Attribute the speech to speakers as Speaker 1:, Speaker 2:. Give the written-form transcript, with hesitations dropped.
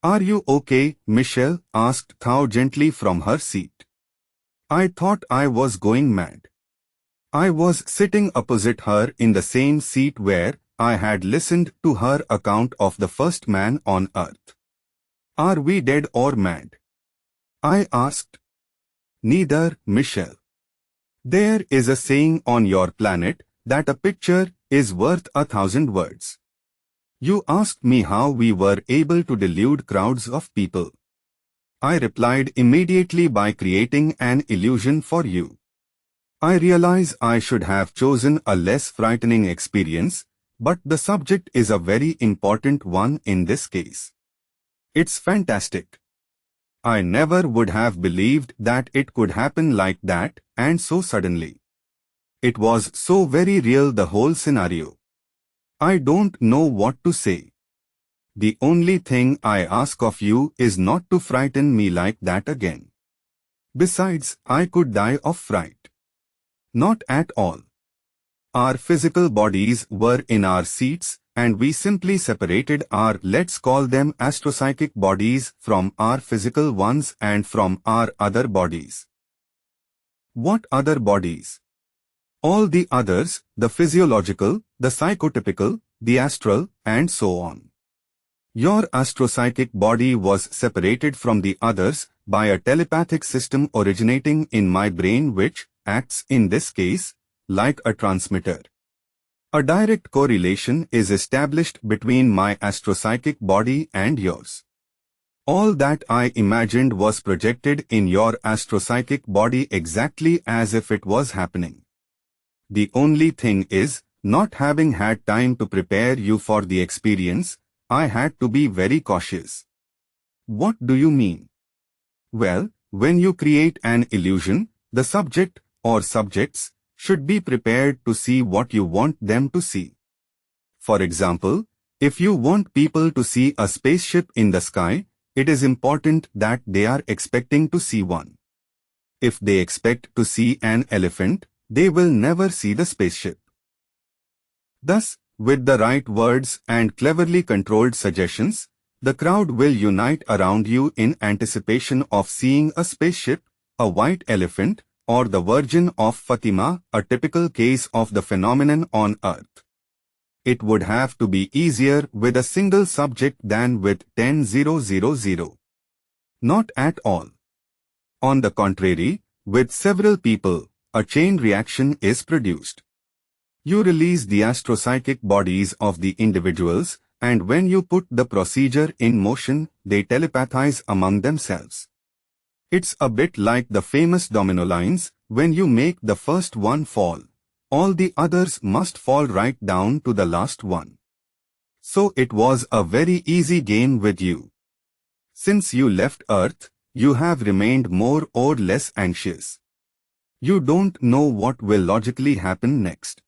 Speaker 1: "Are you okay?" Michelle asked Thao gently from her seat. I thought I was going mad. I was sitting opposite her in the same seat where I had listened to her account of the first man on Earth. "Are we dead or mad?" I asked. "Neither, Michelle. There is a saying on your planet that a picture is worth 1,000 words. You asked me how we were able to delude crowds of people. I replied immediately by creating an illusion for you. I realize I should have chosen a less frightening experience, but the subject is a very important one in this case. It's fantastic. I never would have believed that it could happen like that and so suddenly. It was so very real, the whole scenario. I don't know what to say. The only thing I ask of you is not to frighten me like that again. Besides, I could die of fright." "Not at all. Our physical bodies were in our seats and we simply separated our, let's call them astropsychic bodies, from our physical ones and from our other bodies." "What other bodies?" "All the others, the physiological, the psychotypical, the astral, and so on. Your astropsychic body was separated from the others by a telepathic system originating in my brain which acts in this case like a transmitter. A direct correlation is established between my astropsychic body and yours. All that I imagined was projected in your astropsychic body exactly as if it was happening. The only thing is, not having had time to prepare you for the experience, I had to be very cautious." "What do you mean?" "Well, when you create an illusion, the subject or subjects should be prepared to see what you want them to see. For example, if you want people to see a spaceship in the sky, it is important that they are expecting to see one. If they expect to see an elephant, they will never see the spaceship. Thus, with the right words and cleverly controlled suggestions, the crowd will unite around you in anticipation of seeing a spaceship, a white elephant, or the Virgin of Fatima, a typical case of the phenomenon on Earth. It would have to be easier with a single subject than with 10,000. Not at all. On the contrary, with several people, a chain reaction is produced. You release the astropsychic bodies of the individuals, and when you put the procedure in motion, they telepathize among themselves. It's a bit like the famous domino lines. When you make the first one fall, all the others must fall right down to the last one. So it was a very easy game with you. Since you left Earth, you have remained more or less anxious. You don't know what will logically happen next.